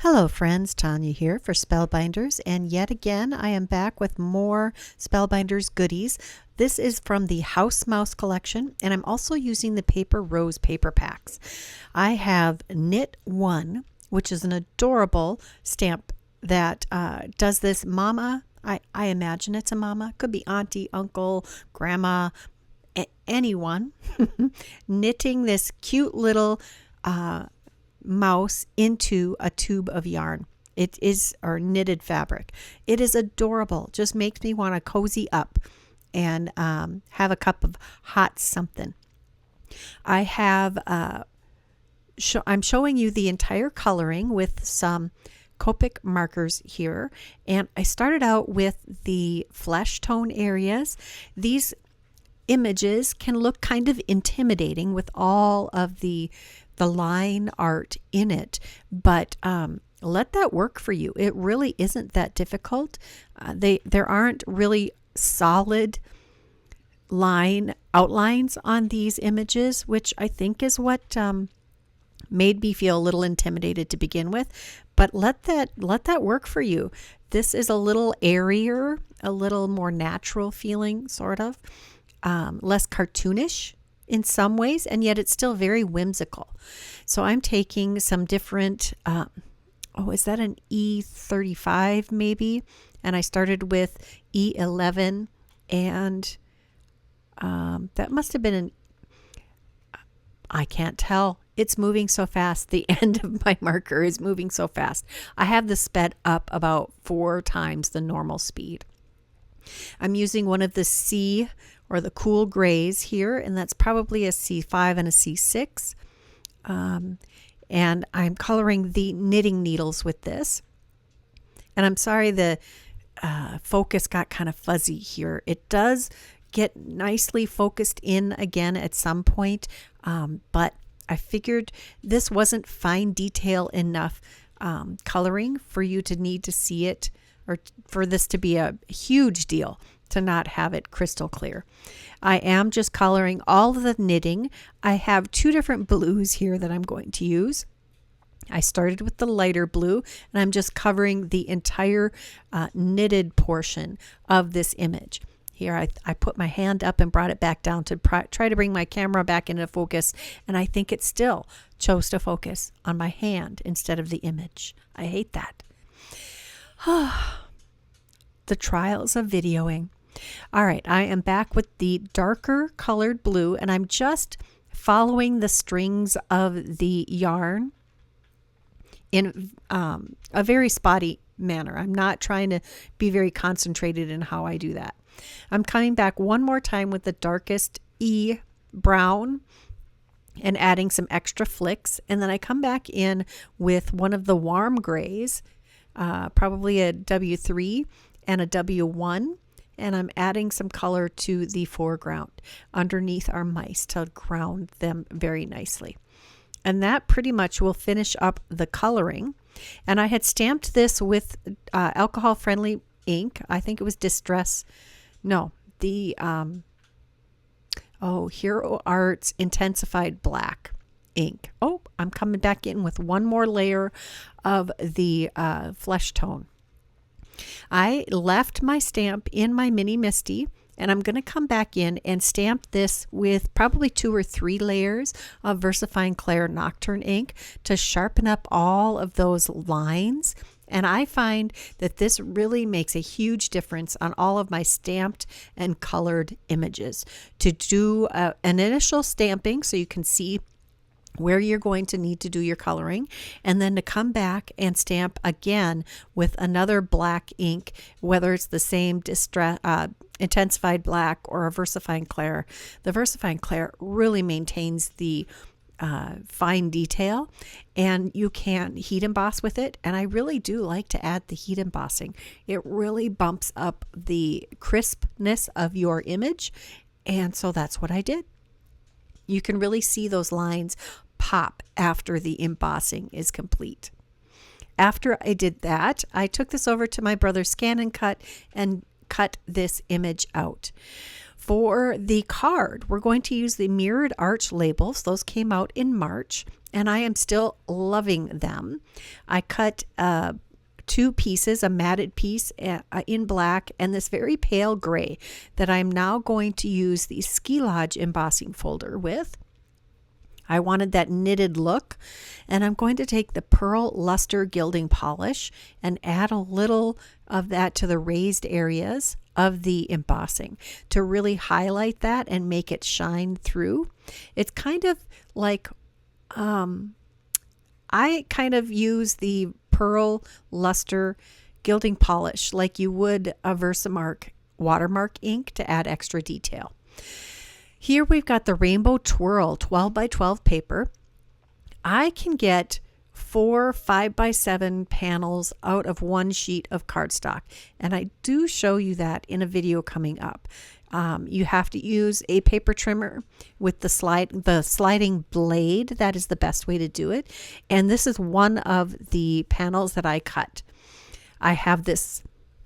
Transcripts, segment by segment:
Hello friends, Tanya here for Spellbinders, and yet again I am back with more Spellbinders goodies. This is from the House Mouse collection, and I'm also using the Paper Rose paper packs. I have Knit One, which is an adorable stamp that does this mama. I imagine it's a mama. Could be auntie, uncle, grandma, anyone. Knitting this cute little mouse into a tube of yarn. It is or knitted fabric. It is adorable. Just makes me want to cozy up and have a cup of hot something. I have I'm showing you the entire coloring with some Copic markers here, and I started out with the flesh tone areas. These images can look kind of intimidating with all of the line art in it, but let that work for you. It really isn't that difficult. There aren't really solid line outlines on these images, which I think is what made me feel a little intimidated to begin with, but let that work for you. This is a little airier, a little more natural feeling, sort of less cartoonish in some ways, and yet it's still very whimsical. So I'm taking some different is that an E35 maybe, and I started with E11, and that must have been an, I can't tell. It's moving so fast. The end of my marker is moving so fast. I have this sped up about 4 times the normal speed. I'm using one of the C or the cool grays here, and that's probably a C5 and a C6. And I'm coloring the knitting needles with this. And I'm sorry the focus got kind of fuzzy here. It does get nicely focused in again at some point, but I figured this wasn't fine detail enough coloring for you to need to see it, or for this to be a huge deal to not have it crystal clear. I am just coloring all of the knitting. I have 2 different blues here that I'm going to use. I started with the lighter blue, and I'm just covering the entire knitted portion of this image. Here I put my hand up and brought it back down to try to bring my camera back into focus, and I think it still chose to focus on my hand instead of the image. I hate that. The trials of videoing. All right, I am back with the darker colored blue, and I'm just following the strings of the yarn in a very spotty manner. I'm not trying to be very concentrated in how I do that. I'm coming back one more time with the darkest E brown and adding some extra flicks, and then I come back in with one of the warm grays, probably a W3 and a W1, and I'm adding some color to the foreground underneath our mice to ground them very nicely. And that pretty much will finish up the coloring. And I had stamped this with alcohol-friendly ink. I think it was Distress. No, the Hero Arts Intensified Black ink. Oh, I'm coming back in with one more layer of the flesh tone. I left my stamp in my Mini Misty, and I'm going to come back in and stamp this with probably 2 or 3 layers of VersaFine Clair Nocturne ink to sharpen up all of those lines. And I find that this really makes a huge difference on all of my stamped and colored images. To do an initial stamping so you can see where you're going to need to do your coloring, and then to come back and stamp again with another black ink, whether it's the same intensified black or a VersaFine Clair. The VersaFine Clair really maintains the fine detail, and you can heat emboss with it, and I really do like to add the heat embossing. It really bumps up the crispness of your image, and so that's what I did. You can really see those lines pop after the embossing is complete. After I did that, I took this over to my brother's Scan and cut this image out. For the card, we're going to use the mirrored arch labels. Those came out in March, and I am still loving them. I cut 2 pieces, a matted piece in black and this very pale gray that I'm now going to use the Ski Lodge embossing folder with. I wanted that knitted look, and I'm going to take the Pearl Luster Gilding Polish and add a little of that to the raised areas of the embossing to really highlight that and make it shine through. It's kind of like, I kind of use the Pearl Luster Gilding Polish like you would a Versamark watermark ink to add extra detail. Here we've got the Rainbow Twirl 12 by 12 paper. I can get 4 5x7 panels out of one sheet of cardstock, and I do show you that in a video coming up. You have to use a paper trimmer with the sliding blade. That is the best way to do it. And this is one of the panels that I cut. I have this,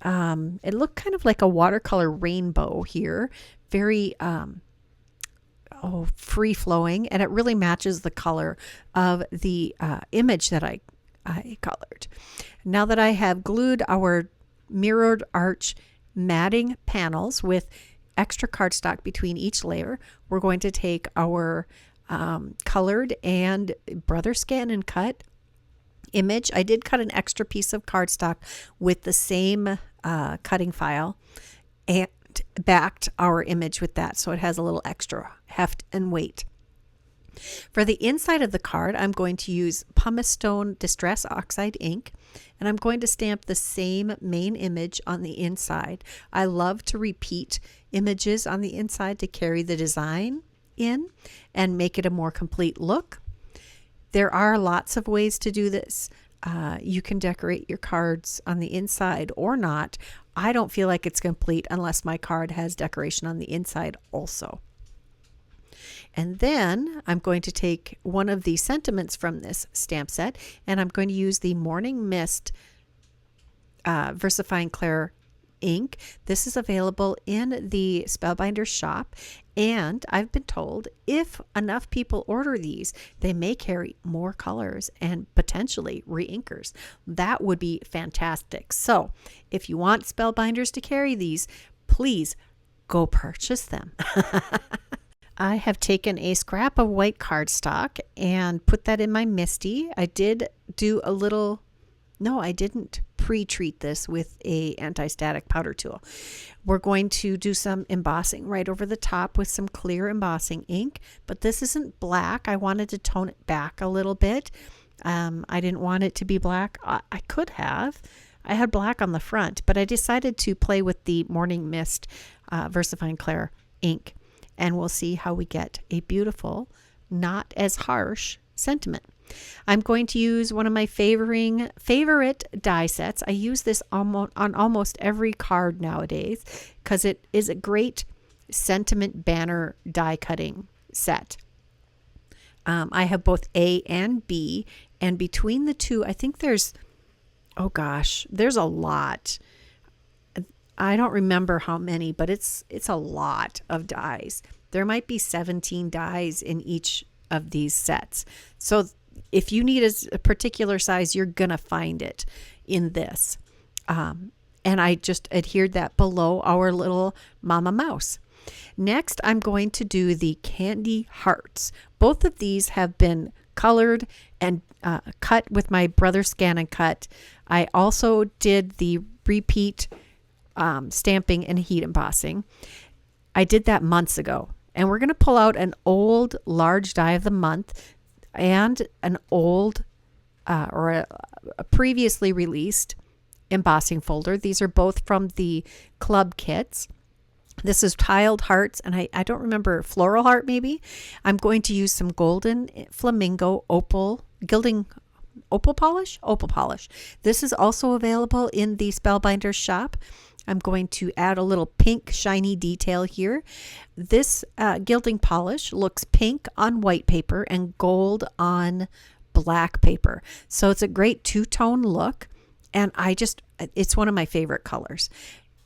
it looked kind of like a watercolor rainbow here. Very, free flowing, and it really matches the color of the image that I colored. Now that I have glued our mirrored arch matting panels with extra cardstock between each layer, we're going to take our colored and Brother Scan and Cut image. I did cut an extra piece of cardstock with the same cutting file and backed our image with that, so it has a little extra heft and weight. For the inside of the card, I'm going to use Pumice Stone Distress Oxide ink, and I'm going to stamp the same main image on the inside. I love to repeat images on the inside to carry the design in and make it a more complete look. There are lots of ways to do this. You can decorate your cards on the inside or not. I don't feel like it's complete unless my card has decoration on the inside also. And then I'm going to take one of the sentiments from this stamp set, and I'm going to use the Morning Mist Versifying Clair ink. This is available in the Spellbinders shop, and I've been told if enough people order these, they may carry more colors and potentially re-inkers. That would be fantastic. So if you want Spellbinders to carry these, please go purchase them. I have taken a scrap of white cardstock and put that in my MISTI. I did do a little, no, I didn't pre-treat this with a anti-static powder tool. We're going to do some embossing right over the top with some clear embossing ink, but this isn't black. I wanted to tone it back a little bit. I didn't want it to be black. I could have. I had black on the front, but I decided to play with the Morning Mist Versifying Clair ink, and we'll see how we get a beautiful, not as harsh sentiment. I'm going to use one of my favorite die sets. I use this on almost every card nowadays because it is a great sentiment banner die cutting set. I have both A and B, and between the two, I think there's a lot. I don't remember how many, but it's a lot of dies. There might be 17 dies in each of these sets. So if you need a particular size, you're going to find it in this. And I just adhered that below our little mama mouse. Next, I'm going to do the candy hearts. Both of these have been colored and cut with my Brother Scan and Cut. I also did the repeat stamping and heat embossing. I did that months ago, and we're going to pull out an old large die of the month and an old or a previously released embossing folder. These are both from the club kits. This is tiled hearts, and I don't remember, floral heart maybe. I'm going to use some golden flamingo opal gilding opal polish. This is also available in the Spellbinders shop. I'm going to add a little pink shiny detail here. This gilding polish looks pink on white paper and gold on black paper. So it's a great two-tone look, and it's one of my favorite colors.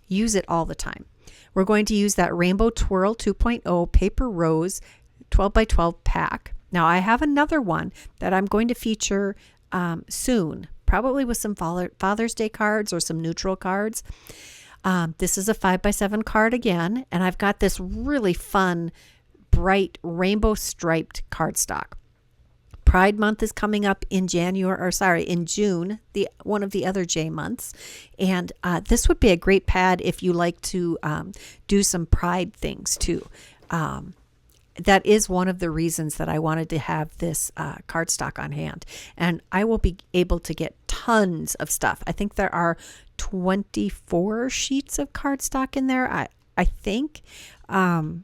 Use it all the time. We're going to use that Rainbow Twirl 2.0 Paper Rose 12 by 12 pack. Now I have another one that I'm going to feature soon, probably with some Father's Day cards or some neutral cards. This is a 5x7 card again, and I've got this really fun, bright rainbow striped cardstock. Pride Month is coming up in June, one of the other J months. And this would be a great pad if you like to do some Pride things too. That is one of the reasons that I wanted to have this cardstock on hand. And I will be able to get tons of stuff. I think there are 24 sheets of cardstock in there, I think. And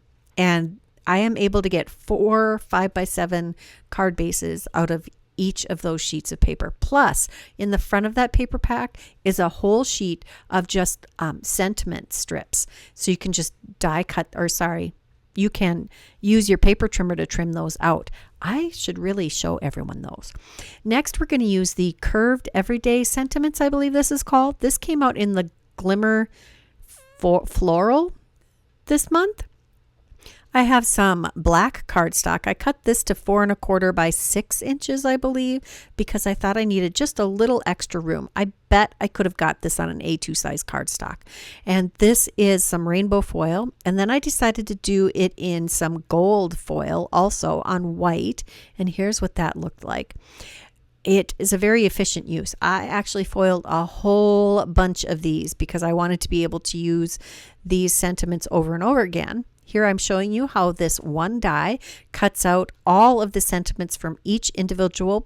I am able to get 4 5x7 card bases out of each of those sheets of paper. Plus, in the front of that paper pack is a whole sheet of just sentiment strips. So you can just you can use your paper trimmer to trim those out. I should really show everyone those. Next, we're going to use the Curved Everyday Sentiments, I believe this is called. This came out in the Glimmer Floral this month. I have some black cardstock. I cut this to 4 1/4 by 6 inches, I believe, because I thought I needed just a little extra room. I bet I could have got this on an A2 size cardstock. And this is some rainbow foil. And then I decided to do it in some gold foil also on white. And here's what that looked like. It is a very efficient use. I actually foiled a whole bunch of these because I wanted to be able to use these sentiments over and over again. Here I'm showing you how this one die cuts out all of the sentiments from each individual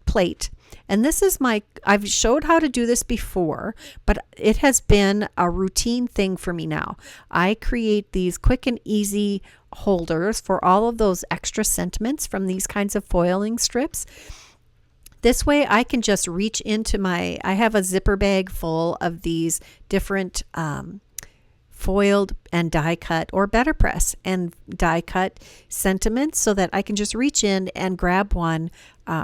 plate. And this is I've showed how to do this before, but it has been a routine thing for me now. I create these quick and easy holders for all of those extra sentiments from these kinds of foiling strips. This way I can just reach into I have a zipper bag full of these different foiled and die cut or better press and die cut sentiments so that I can just reach in and grab one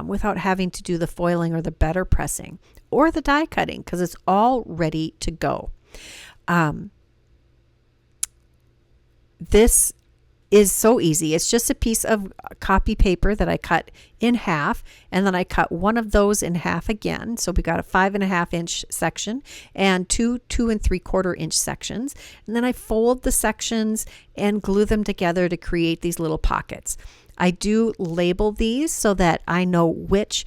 without having to do the foiling or the better pressing or the die cutting because it's all ready to go. This is so easy. It's just a piece of copy paper that I cut in half, and then I cut one of those in half again. So we got a 5 1/2 inch section and two 2 3/4 inch sections. And then I fold the sections and glue them together to create these little pockets. I do label these so that I know which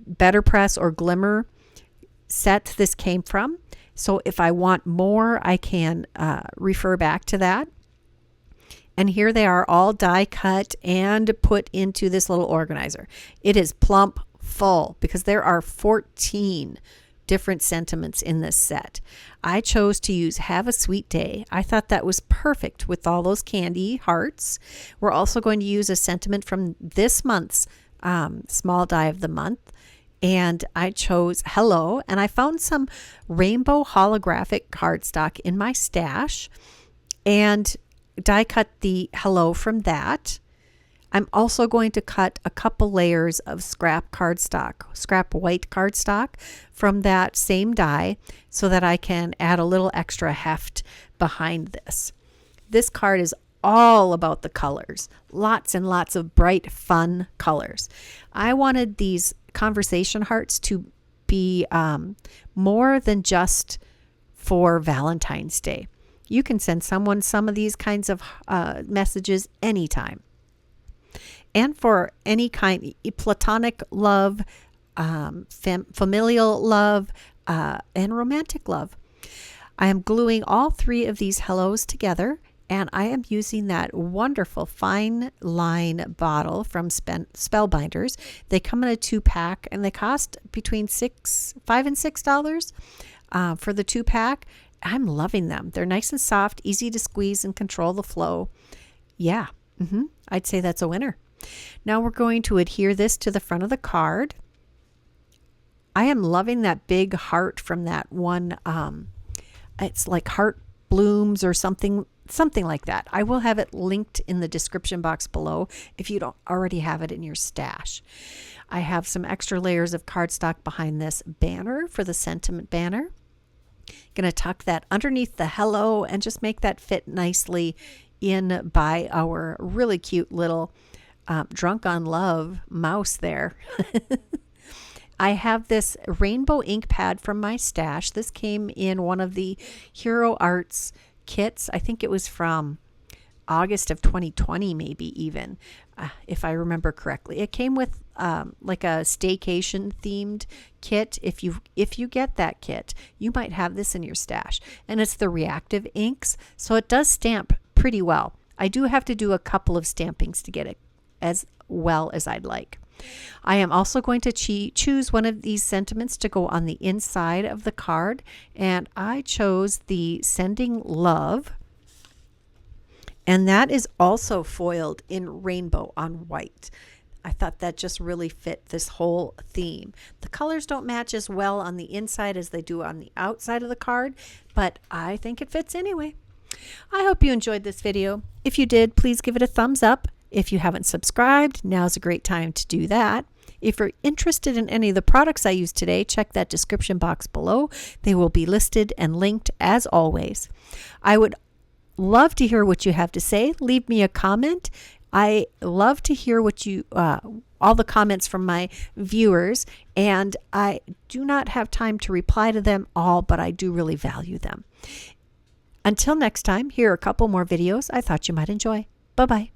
Better Press or Glimmer set this came from. So if I want more, I can refer back to that. And here they are all die cut and put into this little organizer. It is plump full because there are 14 different sentiments in this set. I chose to use Have a Sweet Day. I thought that was perfect with all those candy hearts. We're also going to use a sentiment from this month's small die of the month. And I chose Hello. And I found some rainbow holographic cardstock in my stash. And die cut the Hello from that. I'm also going to cut a couple layers of scrap white cardstock from that same die so that I can add a little extra heft behind this. This card is all about the colors, lots and lots of bright, fun colors. I wanted these conversation hearts to be more than just for Valentine's Day. You can send someone some of these kinds of messages anytime. And for any kind, platonic love, familial love, and romantic love. I am gluing all 3 of these hellos together, and I am using that wonderful fine line bottle from Spellbinders. They come in a 2-pack, and they cost between $5 and $6 for the 2-pack. I'm loving them. They're nice and soft, easy to squeeze and control the flow. Yeah, I'd say that's a winner. Now we're going to adhere this to the front of the card. I am loving that big heart from that one. It's like heart blooms or something like that. I will have it linked in the description box below if you don't already have it in your stash. I have some extra layers of cardstock behind this banner for the sentiment banner. Going to tuck that underneath the hello and just make that fit nicely in by our really cute little Drunk on Love mouse there. I have this rainbow ink pad from my stash. This came in one of the Hero Arts kits. I think it was from August of 2020, maybe even, if I remember correctly. It came with like a staycation themed kit. If you get that kit, you might have this in your stash. And it's the reactive inks, so it does stamp pretty well. I do have to do a couple of stampings to get it as well as I'd like. I am also going to choose one of these sentiments to go on the inside of the card, and I chose the Sending Love, and that is also foiled in rainbow on white. I thought that just really fit this whole theme. The colors don't match as well on the inside as they do on the outside of the card, but I think it fits anyway. I hope you enjoyed this video. If you did, please give it a thumbs up. If you haven't subscribed, now's a great time to do that. If you're interested in any of the products I used today, check that description box below. They will be listed and linked as always. I would love to hear what you have to say. Leave me a comment. I love to hear what you, all the comments from my viewers, and I do not have time to reply to them all, but I do really value them. Until next time, here are a couple more videos I thought you might enjoy. Bye-bye.